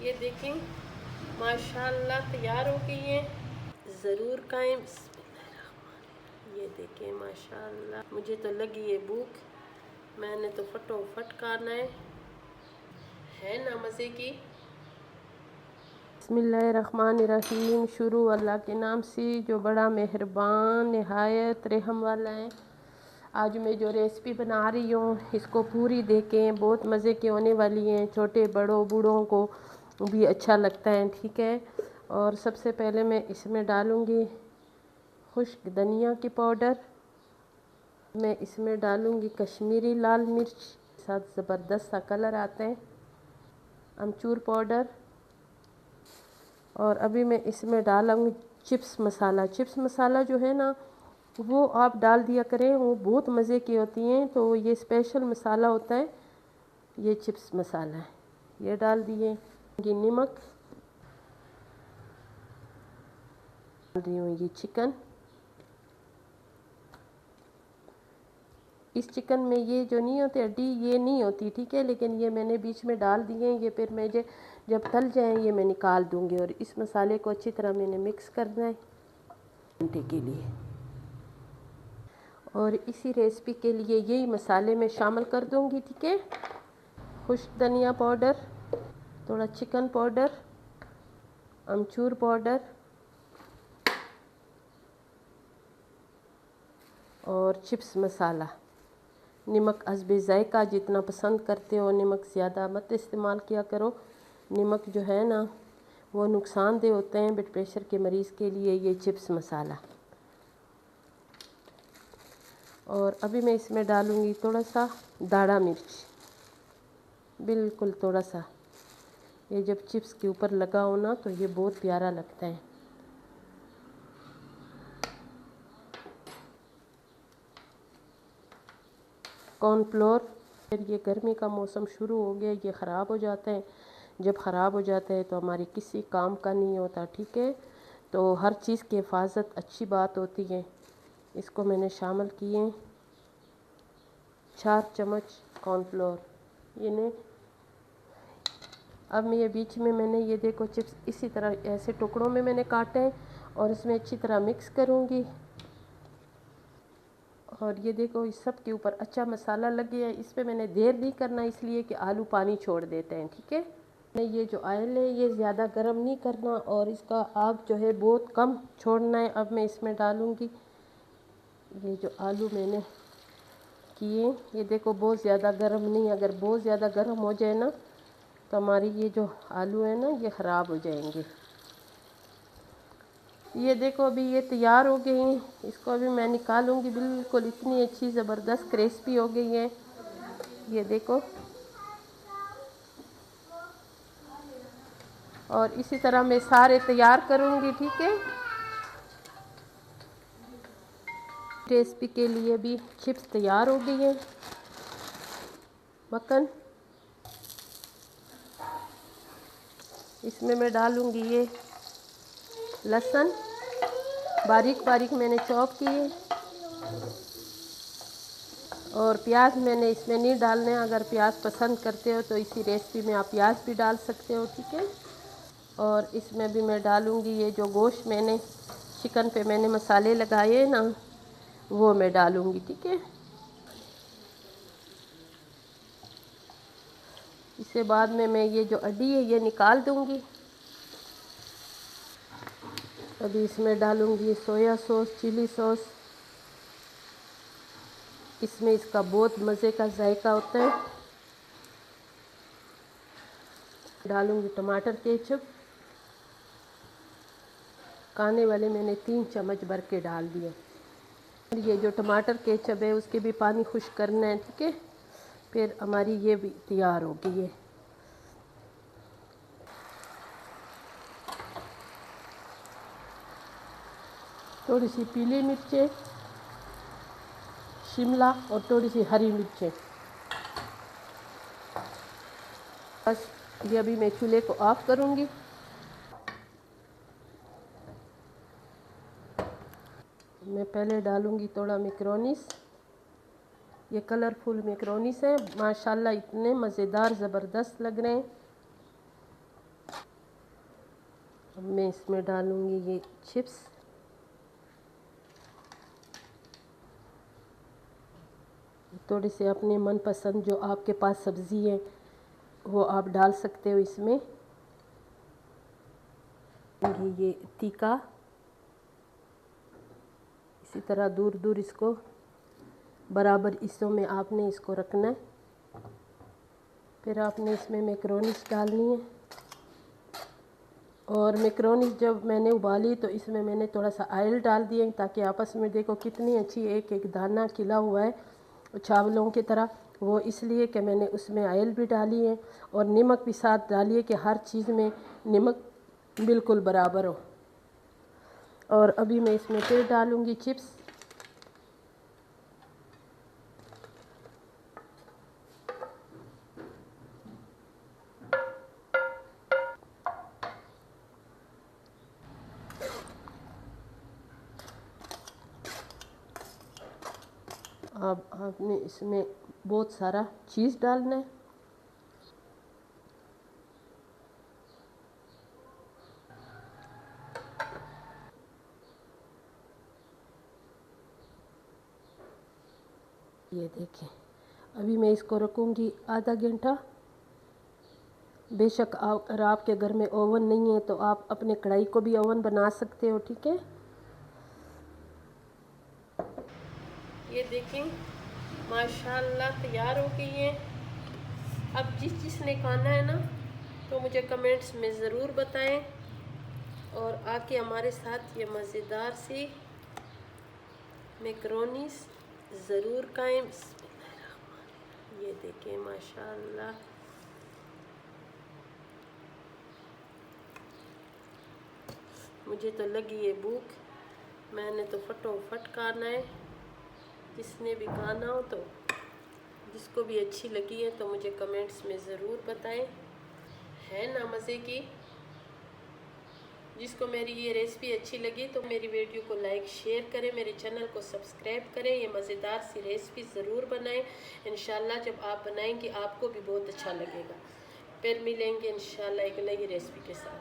ये देखें माशाल्लाह तैयार हो गई है। ज़रूर खाएं। ये देखें माशाल्लाह, मुझे तो लगी है भूख, मैंने तो फटोफट खाना है ना मज़े की। बिस्मिल्लाहिर्रहमानिर्रहीम। शुरू अल्लाह के नाम से जो बड़ा मेहरबान नहायत रहम वाला है। आज मैं जो रेसिपी बना रही हूँ इसको पूरी देखें, बहुत मज़े की होने वाली हैं। छोटे बड़ों बूढ़ों को भी अच्छा लगता है, ठीक है। और सबसे पहले मैं इसमें डालूँगी खुश्क धनिया की पाउडर, मैं इसमें डालूँगी कश्मीरी लाल मिर्च, साथ ज़बरदस्त सा कलर आता है, अमचूर पाउडर, और अभी मैं इसमें डालूँगी चिप्स मसाला। चिप्स मसाला जो है ना वो आप डाल दिया करें, वो बहुत मज़े की होती हैं। तो ये स्पेशल मसाला होता है, ये चिप्स मसाला है, ये डाल दिए। नमक डाल रही हूँ, ये चिकन, इस चिकन में ये जो नहीं होती हड्डी ये नहीं होती, ठीक है, लेकिन ये मैंने बीच में डाल दिए। ये फिर मैं जब तल जाएँ ये मैं निकाल दूँगी। और इस मसाले को अच्छी तरह मैंने मिक्स करना है घंटे के लिए। और इसी रेसिपी के लिए यही मसाले मैं शामिल कर दूँगी, ठीक है। खुश्क धनिया पाउडर, थोड़ा चिकन पाउडर, अमचूर पाउडर और चिप्स मसाला। नमक हस्बे ज़ायका, जितना पसंद करते हो नमक ज़्यादा मत इस्तेमाल किया करो। नमक जो है ना वो नुकसानदेह होते हैं ब्लड प्रेशर के मरीज़ के लिए। ये चिप्स मसाला। और अभी मैं इसमें डालूँगी थोड़ा सा दाढ़ा मिर्च, बिल्कुल थोड़ा सा। ये जब चिप्स के ऊपर लगा हो ना तो ये बहुत प्यारा लगता है। कॉर्नफ्लोर, फिर ये गर्मी का मौसम शुरू हो गया, ये ख़राब हो जाता है। जब ख़राब हो जाता है तो हमारी किसी काम का नहीं होता, ठीक है। तो हर चीज़ की हिफाजत अच्छी बात होती है। इसको मैंने शामिल किए 4 चम्मच कॉर्नफ्लोर, ये ने। अब मैं ये बीच में मैंने ये देखो चिप्स इसी तरह ऐसे टुकड़ों में मैंने काटे हैं और इसमें अच्छी तरह मिक्स करूँगी। और ये देखो इस सब के ऊपर अच्छा मसाला लग गया है। इस पर मैंने देर नहीं करना इसलिए कि आलू पानी छोड़ देते हैं, ठीक है। मैं ये जो ऑयल है ये ज़्यादा गर्म नहीं करना और इसका आग जो है बहुत कम छोड़ना है। अब मैं इसमें डालूँगी ये जो आलू मैंने किए, ये देखो बहुत ज़्यादा गर्म नहीं, अगर बहुत ज़्यादा गर्म हो जाए ना तो हमारी ये जो आलू है ना ये ख़राब हो जाएंगे। ये देखो अभी ये तैयार हो गए हैं, इसको अभी मैं निकालूंगी। बिल्कुल इतनी अच्छी ज़बरदस्त क्रिस्पी हो गई है, ये देखो। और इसी तरह मैं सारे तैयार करूंगी, ठीक है। रेसिपी के लिए भी चिप्स तैयार हो गई है। मक्खन इसमें मैं डालूंगी ये लहसुन बारीक बारीक मैंने चॉप किए, और प्याज मैंने इसमें नहीं डालने। अगर प्याज पसंद करते हो तो इसी रेसिपी में आप प्याज भी डाल सकते हो, ठीक है। और इसमें भी मैं डालूँगी ये जो गोश्त मैंने चिकन पे मैंने मसाले लगाए ना वो मैं डालूँगी, ठीक है। इसके बाद में मैं ये जो हड्डी है ये निकाल दूँगी। अभी इसमें डालूँगी सोया सॉस, चिली सॉस, इसमें इसका बहुत मज़े का जायका होता है। डालूँगी टमाटर केचप, खाने वाले मैंने 3 चम्मच भर के डाल दिए। ये जो टमाटर केचप है उसके भी पानी खुश करना है, ठीक है। फिर हमारी ये भी तैयार हो गई है। थोड़ी सी पीली मिर्चें, शिमला और थोड़ी सी हरी मिर्चें, बस। ये अभी मैं चूल्हे को ऑफ करूँगी। मैं पहले डालूँगी थोड़ा मैक्रोनीस, ये कलरफुल मैक्रोनीस है माशाल्लाह, इतने मज़ेदार ज़बरदस्त लग रहे हैं। अब मैं इसमें डालूँगी ये चिप्स। थोड़े से अपने मनपसंद जो आपके पास सब्ज़ी है वो आप डाल सकते हो इसमें। ये तीखा इसी तरह दूर दूर इसको बराबर हिस्सों में आपने इसको रखना है। फिर आपने इसमें मैक्रोनीस डालनी है। और मैक्रोनी जब मैंने उबाली तो इसमें मैंने थोड़ा सा ऑयल डाल दिया ताकि आपस में देखो कितनी अच्छी एक एक दाना खिला हुआ है चावलों की तरह। वो इसलिए कि मैंने उसमें ऑयल भी डाली है और नमक भी साथ डाली है कि हर चीज़ में नमक बिल्कुल बराबर हो। और अभी मैं इसमें फिर डालूँगी चिप्स। अब आपने इसमें बहुत सारा चीज़ डालना है। ये देखें, अभी मैं इसको रखूँगी आधा घंटा। बेशक अगर आपके घर में ओवन नहीं है तो आप अपने कढ़ाई को भी ओवन बना सकते हो, ठीक है। ये देखें माशाल्लाह तैयार हो गई है। अब जिसने खाना है ना तो मुझे कमेंट्स में ज़रूर बताएं और आके हमारे साथ ये मज़ेदार सी मैक्रोनीस ज़रूर खाएं। ये देखें माशाल्लाह, मुझे तो लगी है भूख, मैंने तो फटोफट खाना है। जिसने भी खाना हो तो जिसको भी अच्छी लगी है तो मुझे कमेंट्स में ज़रूर बताएं। है ना मज़े की। जिसको मेरी ये रेसिपी अच्छी लगी तो मेरी वीडियो को लाइक शेयर करें, मेरे चैनल को सब्सक्राइब करें। ये मज़ेदार सी रेसिपी ज़रूर बनाएं। इंशाल्लाह जब आप बनाएंगे आपको भी बहुत अच्छा लगेगा। फिर मिलेंगे इंशाल्लाह एक नई रेसिपी के साथ।